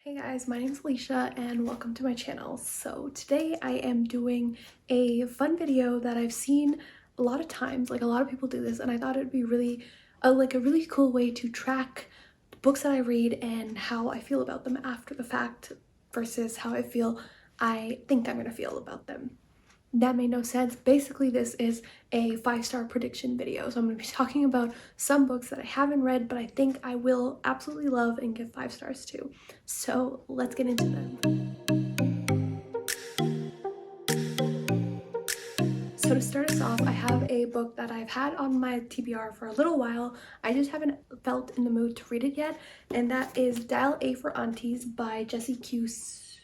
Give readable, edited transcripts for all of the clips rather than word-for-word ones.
Hey guys, my name is Alisha and welcome to my channel. So today I am doing a fun video that I've seen a lot of times, like a lot of people do this, and I thought it'd be really a really cool way to track the books that I read and how I feel about them after the fact versus how I think I'm gonna feel about them. That made no sense. Basically, this is a 5-star prediction video. So I'm going to be talking about some books that I haven't read, but I think I will absolutely love and give 5 stars to. So let's get into them. So to start us off, I have a book that I've had on my TBR for a little while. I just haven't felt in the mood to read it yet, and that is Dial A for Aunties by Jessie Q.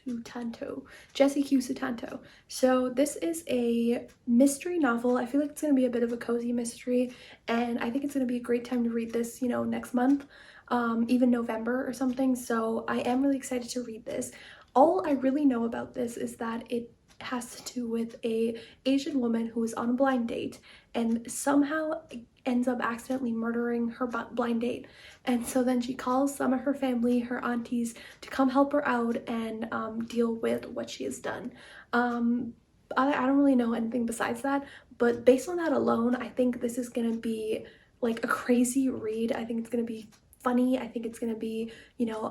Sutanto. Jessie Q. Sutanto. So this is a mystery novel. I feel like it's going to be a bit of a cozy mystery, and I think it's going to be a great time to read this, next month, even November or something. So I am really excited to read this. All I really know about this is that it has to do with a Asian woman who is on a blind date and somehow ends up accidentally murdering her blind date. And so then she calls some of her family, her aunties, to come help her out and deal with what she has done. I don't really know anything besides that, but based on that alone, I think this is gonna be like a crazy read. I think it's gonna be funny. I think it's gonna be,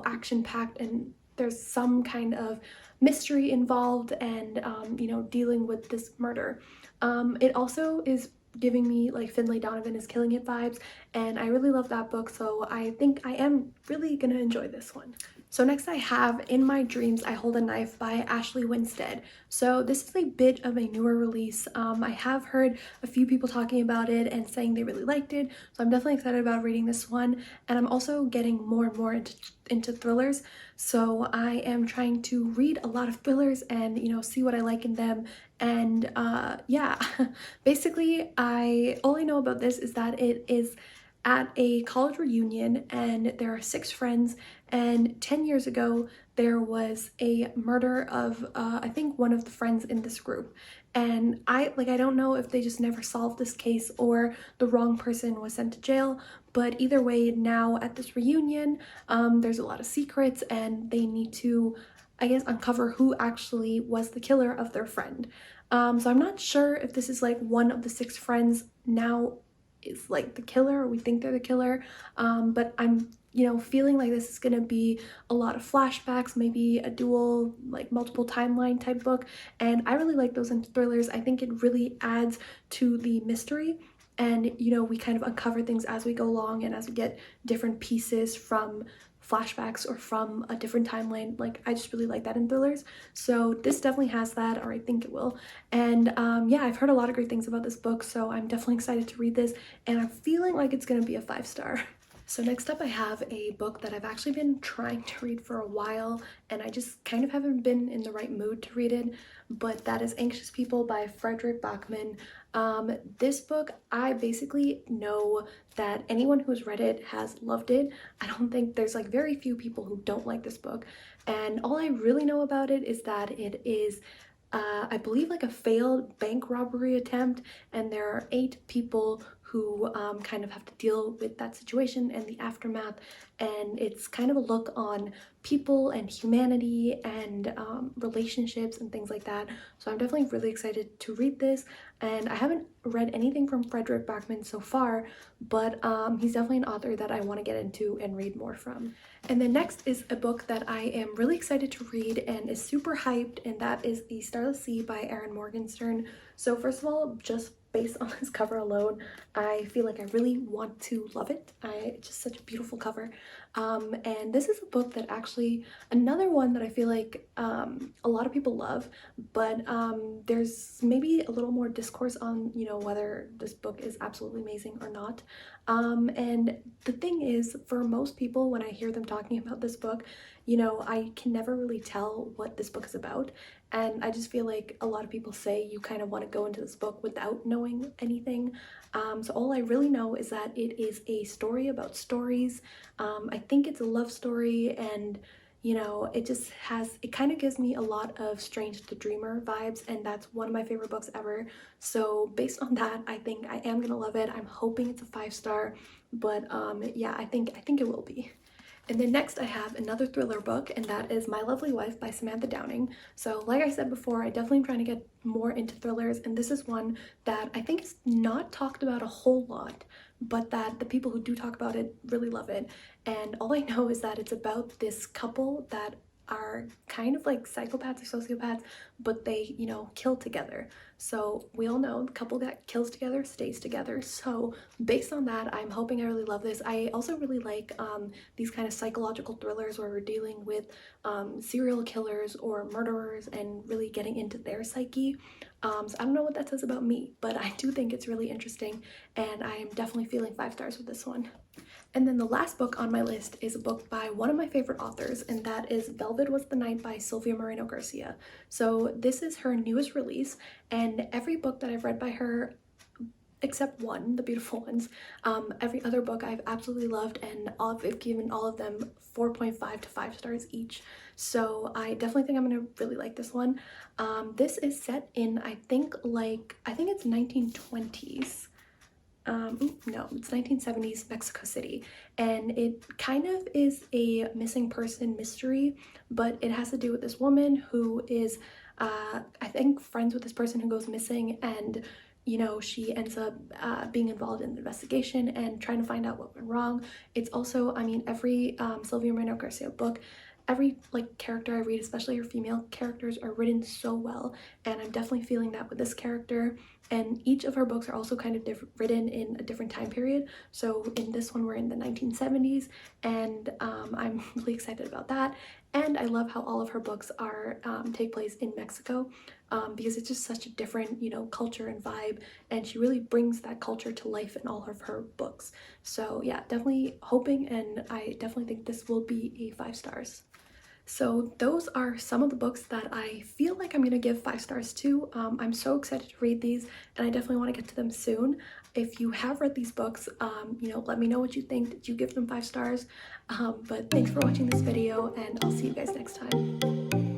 action packed, and there's some kind of mystery involved and dealing with this murder. It also is giving me like Finlay Donovan is Killing It vibes, and I really love that book, so I think I am really gonna enjoy this one. So next I have In My Dreams I Hold a Knife by Ashley Winstead. So this is a bit of a newer release. I have heard a few people talking about it and saying they really liked it, so I'm definitely excited about reading this one. And I'm also getting more and more into thrillers, so I am trying to read a lot of thrillers and see what I like in them. And yeah, basically all I know about this is that it is at a college reunion and there are 6 friends, and 10 years ago there was a murder of I think one of the friends in this group, and I don't know if they just never solved this case or the wrong person was sent to jail, but either way, now at this reunion there's a lot of secrets and they need to, I guess, uncover who actually was the killer of their friend. So I'm not sure if this is like one of the 6 friends now is like the killer, or we think they're the killer, but I'm feeling like this is gonna be a lot of flashbacks, maybe a dual, like multiple timeline type book, and I really like those in thrillers. I think it really adds to the mystery, and we kind of uncover things as we go along and as we get different pieces from flashbacks or from a different timeline. Like, I just really like that in thrillers, so this definitely has that, or I think it will. And yeah, I've heard a lot of great things about this book, so I'm definitely excited to read this, and I'm feeling like it's gonna be a 5-star. So next up I have a book that I've actually been trying to read for a while, and I just kind of haven't been in the right mood to read it, but that is Anxious People by Frederick Bachman. This book, I basically know that anyone who's read it has loved it. I don't think there's like very few people who don't like this book, and all I really know about it is that it is I believe like a failed bank robbery attempt, and there are 8 people who kind of have to deal with that situation and the aftermath, and it's kind of a look on people and humanity and relationships and things like that. So I'm definitely really excited to read this, and I haven't read anything from Frederick Bachman so far, but he's definitely an author that I want to get into and read more from. And then next is a book that I am really excited to read and is super hyped, and that is the Starlessly by Erin Morgenstern. So first of all, just based on this cover alone, I feel like I really want to love it. It's just such a beautiful cover. And this is a book that actually, another one that I feel like a lot of people love, but there's maybe a little more discourse on, whether this book is absolutely amazing or not. And the thing is, for most people, when I hear them talking about this book, I can never really tell what this book is about. And I just feel like a lot of people say you kind of want to go into this book without knowing anything. So all I really know is that it is a story about stories. I think it's a love story, and it kind of gives me a lot of Strange the Dreamer vibes, and that's one of my favorite books ever. So based on that, I think I am gonna love it. I'm hoping it's a 5-star, but yeah, I think it will be. And then next I have another thriller book, and that is My Lovely Wife by Samantha Downing. So like I said before, I definitely am trying to get more into thrillers, and this is one that I think is not talked about a whole lot, but that the people who do talk about it really love it. And all I know is that it's about this couple that are kind of like psychopaths or sociopaths, but they, you know, kill together. So we all know the couple that kills together stays together. So based on that, I'm hoping I really love this. I also really like these kind of psychological thrillers where we're dealing with serial killers or murderers and really getting into their psyche. So I don't know what that says about me, but I do think it's really interesting, and I am definitely feeling 5 stars with this one. And then the last book on my list is a book by one of my favorite authors, and that is Velvet Was the Night by Sylvia Moreno Garcia. So this is her newest release, and every book that I've read by her, except one, The Beautiful Ones, every other book I've absolutely loved, and I've given all of them 4.5 to 5 stars each. So I definitely think I'm gonna really like this one. This is set in, I think it's 1920s. No, it's 1970s Mexico City, and it kind of is a missing person mystery, but it has to do with this woman who is I think friends with this person who goes missing, and you know, she ends up being involved in the investigation and trying to find out what went wrong. It's also, I mean, every Sylvia Moreno Garcia book, every like character I read, especially her female characters, are written so well, and I'm definitely feeling that with this character. And each of her books are also kind of written in a different time period. So in this one we're in the 1970s, and I'm really excited about that. And I love how all of her books are take place in Mexico, because it's just such a different, you know, culture and vibe, and she really brings that culture to life in all of her books. So yeah, definitely hoping, and I definitely think this will be a 5 stars. So those are some of the books that I feel like I'm gonna give 5 stars to. I'm so excited to read these, and I definitely want to get to them soon. If you have read these books, you know, let me know what you think. Did you give them 5 stars? But thanks for watching this video, and I'll see you guys next time.